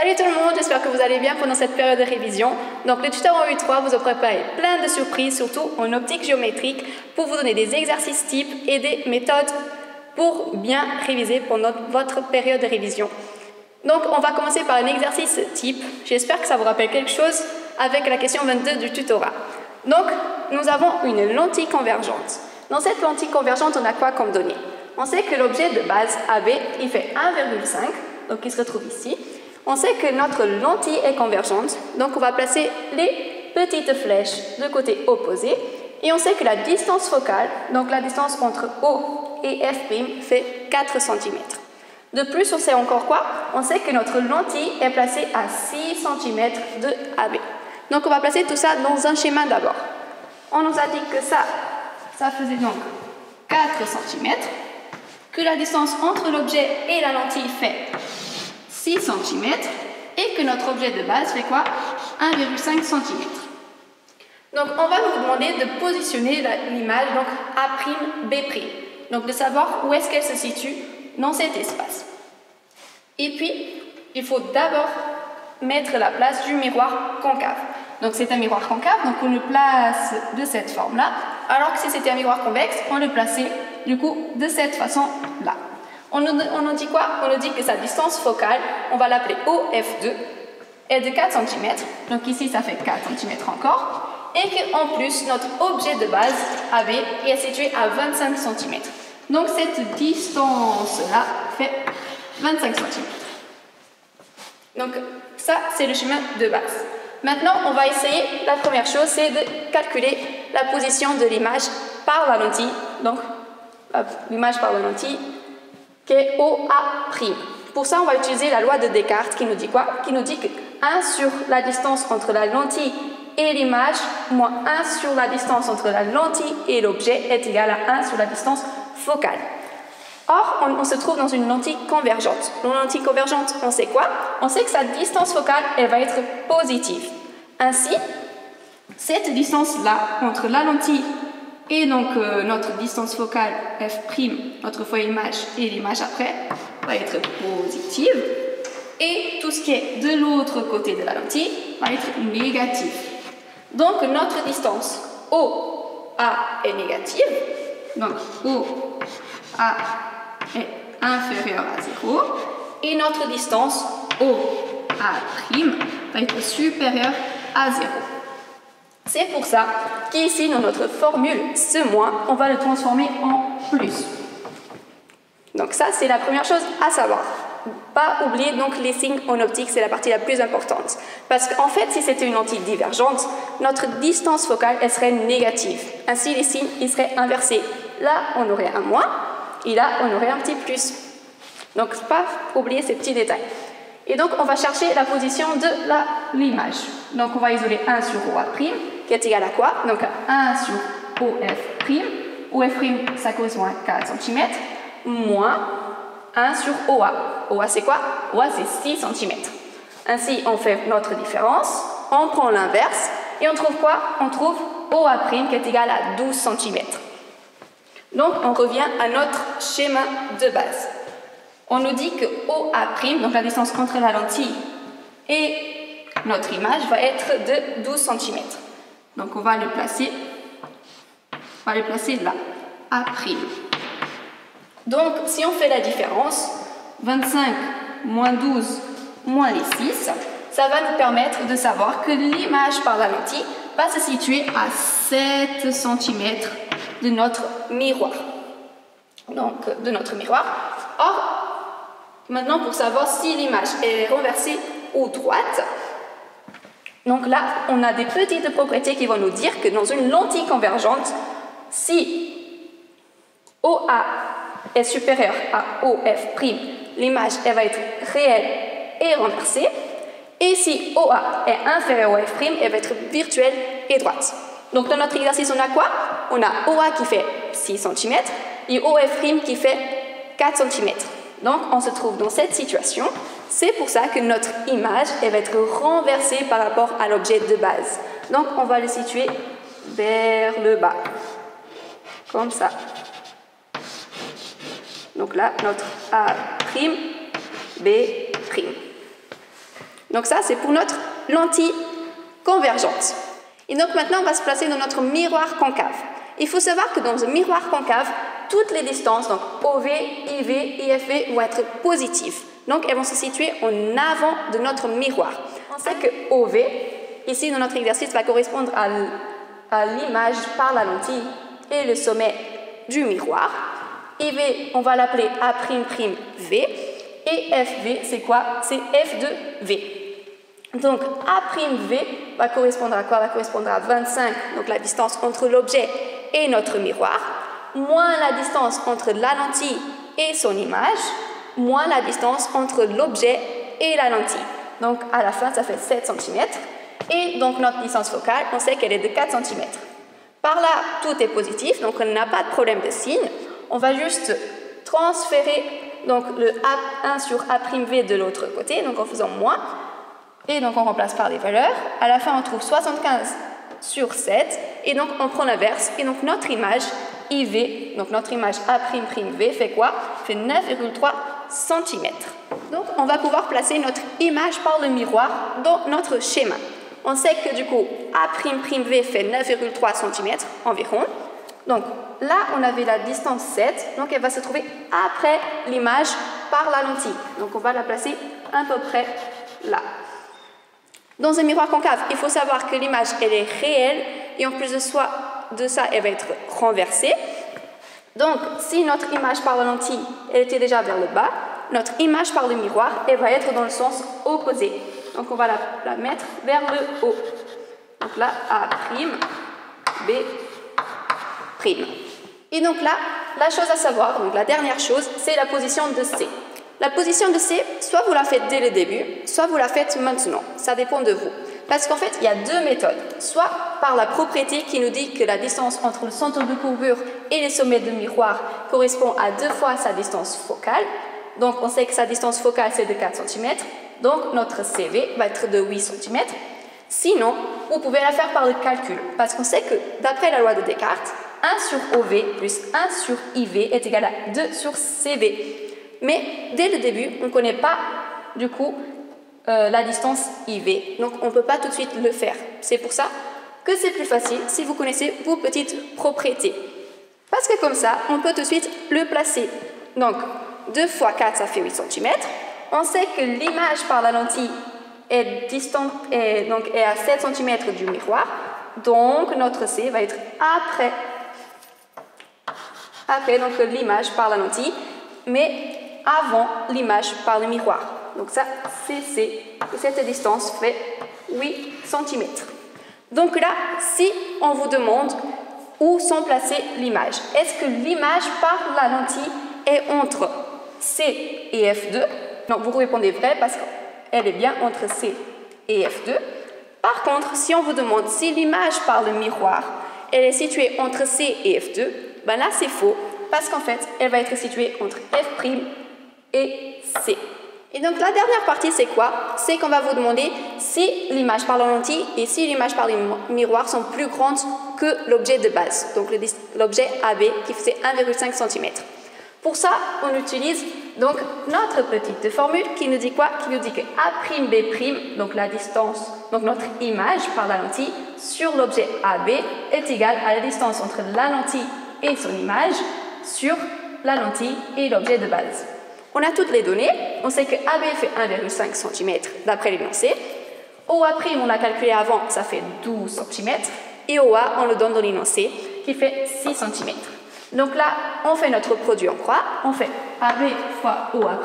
Salut tout le monde, j'espère que vous allez bien pendant cette période de révision. Donc le tuteur en U3 vous a préparé plein de surprises, surtout en optique géométrique, pour vous donner des exercices types et des méthodes pour bien réviser pendant votre période de révision. Donc on va commencer par un exercice type. J'espère que ça vous rappelle quelque chose avec la question 22 du tutorat. Donc nous avons une lentille convergente. Dans cette lentille convergente, on a quoi comme données? On sait que l'objet de base AB, il fait 1,5, donc il se retrouve ici. On sait que notre lentille est convergente, donc on va placer les petites flèches de côté opposé. Et on sait que la distance focale, donc la distance entre O et F', fait 4 cm. De plus, on sait encore quoi? On sait que notre lentille est placée à 6 cm de AB. Donc on va placer tout ça dans un schéma d'abord. On nous a dit que ça faisait donc 4 cm, que la distance entre l'objet et la lentille fait 6 cm et que notre objet de base fait quoi? 1,5 cm. Donc on va nous demander de positionner l'image donc A', B', donc de savoir où est-ce qu'elle se situe dans cet espace. Et puis, il faut d'abord mettre la place du miroir concave. Donc c'est un miroir concave, donc on le place de cette forme-là, alors que si c'était un miroir convexe, on le plaçait du coup de cette façon-là. On nous dit quoi? On nous dit que sa distance focale, on va l'appeler OF2, est de 4 cm. Donc ici, ça fait 4 cm encore. Et qu'en plus, notre objet de base, AB, est situé à 25 cm. Donc cette distance-là fait 25 cm. Donc ça, c'est le chemin de base. Maintenant, on va essayer, la première chose, c'est de calculer la position de l'image par la lentille. Donc, l'image par la lentille, qui est OA'. Pour ça, on va utiliser la loi de Descartes qui nous dit quoi? Qui nous dit que 1 sur la distance entre la lentille et l'image moins 1 sur la distance entre la lentille et l'objet est égal à 1 sur la distance focale. Or, on se trouve dans une lentille convergente. Dans une lentille convergente, on sait quoi? On sait que sa distance focale, elle va être positive. Ainsi, cette distance-là, entre la lentille et donc notre distance focale F', notre foyer image et l'image après, va être positive. Et tout ce qui est de l'autre côté de la lentille va être négatif. Donc notre distance OA est négative. Donc OA est inférieure à 0. Et notre distance OA' va être supérieure à 0. C'est pour ça qu'ici, dans notre formule, ce moins, on va le transformer en plus. Donc ça, c'est la première chose à savoir. Pas oublier donc les signes en optique, c'est la partie la plus importante. Parce qu'en fait, si c'était une lentille divergente, notre distance focale, elle serait négative. Ainsi, les signes, ils seraient inversés. Là, on aurait un moins, et là, on aurait un petit plus. Donc, pas oublier ces petits détails. Et donc, on va chercher la position de l'image. Donc, on va isoler 1 sur OA', qui est égal à quoi? Donc, 1 sur OF'. OF', ça correspond à 4 cm, moins 1 sur OA. OA, c'est quoi? OA, c'est 6 cm. Ainsi, on fait notre différence, on prend l'inverse, et on trouve quoi? On trouve OA' qui est égal à 12 cm. Donc, on revient à notre schéma de base. On nous dit que OA', donc la distance entre la lentille et notre image, va être de 12 cm. Donc on va le placer là, A'. Donc si on fait la différence, 25 moins 12 moins les 6, ça va nous permettre de savoir que l'image par la lentille va se situer à 7 cm de notre miroir. Donc de notre miroir. Or, maintenant, pour savoir si l'image est renversée ou droite, donc là, on a des petites propriétés qui vont nous dire que dans une lentille convergente, si OA est supérieur à OF', l'image elle va être réelle et renversée. Et si OA est inférieur à OF', elle va être virtuelle et droite. Donc dans notre exercice, on a quoi? On a OA qui fait 6 cm et OF' qui fait 4 cm. Donc, on se trouve dans cette situation. C'est pour ça que notre image elle va être renversée par rapport à l'objet de base. Donc, on va le situer vers le bas. Comme ça. Donc là, notre A', B'. Donc ça, c'est pour notre lentille convergente. Et donc maintenant, on va se placer dans notre miroir concave. Il faut savoir que dans un miroir concave, toutes les distances, donc OV, IV, IFV, vont être positives. Donc elles vont se situer en avant de notre miroir. On sait que OV, ici dans notre exercice, va correspondre à l'image par la lentille et le sommet du miroir. IV, on va l'appeler A'V. Et FV, c'est quoi? C'est F de V. Donc A'V va correspondre à quoi? Va correspondre à 25, donc la distance entre l'objet et notre miroir, moins la distance entre la lentille et son image, moins la distance entre l'objet et la lentille. Donc à la fin, ça fait 7 cm. Et donc notre distance focale, on sait qu'elle est de 4 cm. Par là, tout est positif, donc on n'a pas de problème de signe. On va juste transférer donc, le A1 sur A'V de l'autre côté, donc en faisant moins. Et donc on remplace par les valeurs. À la fin, on trouve 75 sur 7. Et donc on prend l'inverse. Et donc notre image IV, donc notre image A'V fait quoi? Fait 9,3 cm. Donc on va pouvoir placer notre image par le miroir dans notre schéma. On sait que du coup A'V fait 9,3 cm environ. Donc là, on avait la distance 7, donc elle va se trouver après l'image par la lentille. Donc on va la placer à peu près là. Dans un miroir concave, il faut savoir que l'image, elle est réelle et en plus de ça, elle va être renversée. Donc si notre image par la lentille, elle était déjà vers le bas, notre image par le miroir, elle va être dans le sens opposé. Donc on va la mettre vers le haut. Donc là, A'B'. Et donc là, la chose à savoir, donc la dernière chose, c'est la position de C. La position de C, soit vous la faites dès le début, soit vous la faites maintenant. Ça dépend de vous. Parce qu'en fait, il y a deux méthodes. Soit par la propriété qui nous dit que la distance entre le centre de courbure et les sommets de miroir correspond à 2 fois sa distance focale. Donc on sait que sa distance focale, c'est de 4 cm. Donc notre CV va être de 8 cm. Sinon, vous pouvez la faire par le calcul. Parce qu'on sait que, d'après la loi de Descartes, 1 sur OV plus 1 sur IV est égal à 2 sur CV. Mais dès le début, on ne connaît pas du coup la distance IV. Donc on ne peut pas tout de suite le faire. C'est pour ça que c'est plus facile si vous connaissez vos petites propriétés. Parce que comme ça, on peut tout de suite le placer. Donc 2 fois 4, ça fait 8 cm. On sait que l'image par la lentille est distante, est à 7 cm du miroir. Donc notre C va être après donc l'image par la lentille, mais avant l'image par le miroir. Donc ça, c'est C. Et cette distance fait 8 cm. Donc là, si on vous demande où sont placées l'image, est-ce que l'image par la lentille est entre C et F2? Non, vous répondez vrai parce qu'elle est bien entre C et F2. Par contre, si on vous demande si l'image par le miroir, elle est située entre C et F2, ben là c'est faux, parce qu'en fait, elle va être située entre F' et C. Et donc la dernière partie, c'est quoi? C'est qu'on va vous demander si l'image par la lentille et si l'image par le miroir sont plus grandes que l'objet de base, donc l'objet AB qui faisait 1,5 cm. Pour ça, on utilise donc notre petite formule qui nous dit quoi? Qui nous dit que A'B', donc la distance, donc notre image par la lentille sur l'objet AB est égale à la distance entre la lentille et son image sur la lentille et l'objet de base. On a toutes les données. On sait que AB fait 1,5 cm d'après l'énoncé. OA', on l'a calculé avant, ça fait 12 cm. Et OA, on le donne dans l'énoncé, qui fait 6 cm. Donc là, on fait notre produit en croix. On fait AB fois OA'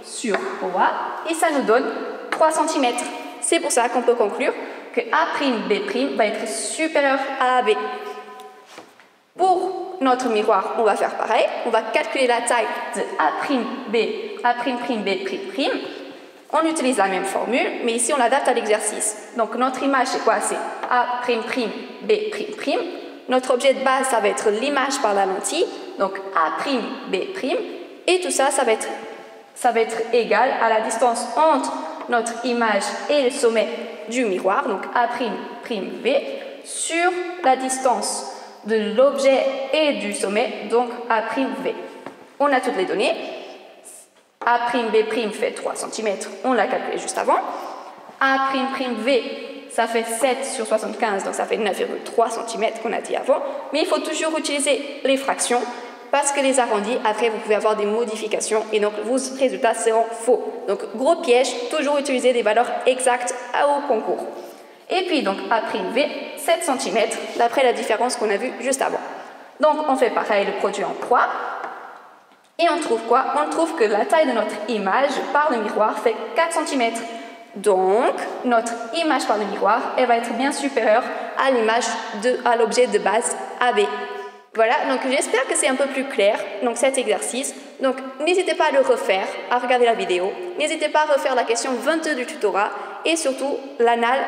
sur OA. Et ça nous donne 3 cm. C'est pour ça qu'on peut conclure que A'B' va être supérieur à AB. Pour notre miroir, on va faire pareil. On va calculer la taille de A'B'. On utilise la même formule, mais ici on l'adapte à l'exercice. Donc notre image, c'est quoi? C'est A'B'. Notre objet de base, ça va être l'image par la lentille, donc A'B'. Et tout ça, ça va être égal à la distance entre notre image et le sommet du miroir, donc A'B, sur la distance de l'objet et du sommet, donc A'V. On a toutes les données. A'B' fait 3 cm, on l'a calculé juste avant. A'V, ça fait 7 sur 75, donc ça fait 9,3 cm qu'on a dit avant. Mais il faut toujours utiliser les fractions parce que les arrondis, après, vous pouvez avoir des modifications et donc vos résultats seront faux. Donc, gros piège, toujours utiliser des valeurs exactes au concours. Et puis, donc, A'V, 7 cm, d'après la différence qu'on a vue juste avant. Donc, on fait pareil, le produit en croix. Et on trouve quoi? On trouve que la taille de notre image par le miroir fait 4 cm. Donc, notre image par le miroir, elle va être bien supérieure à l'objet de base AB. Voilà, donc j'espère que c'est un peu plus clair, donc cet exercice. Donc, n'hésitez pas à le refaire, à regarder la vidéo. N'hésitez pas à refaire la question 22 du tutorat et surtout l'anal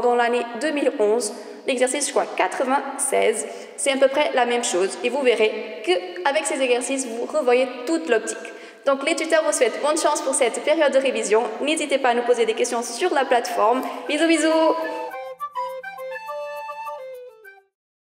dans l'année 2011. L'exercice, je crois, 96, c'est à peu près la même chose. Et vous verrez qu'avec ces exercices, vous revoyez toute l'optique. Donc, les tuteurs vous souhaitent bonne chance pour cette période de révision. N'hésitez pas à nous poser des questions sur la plateforme. Bisous, bisous!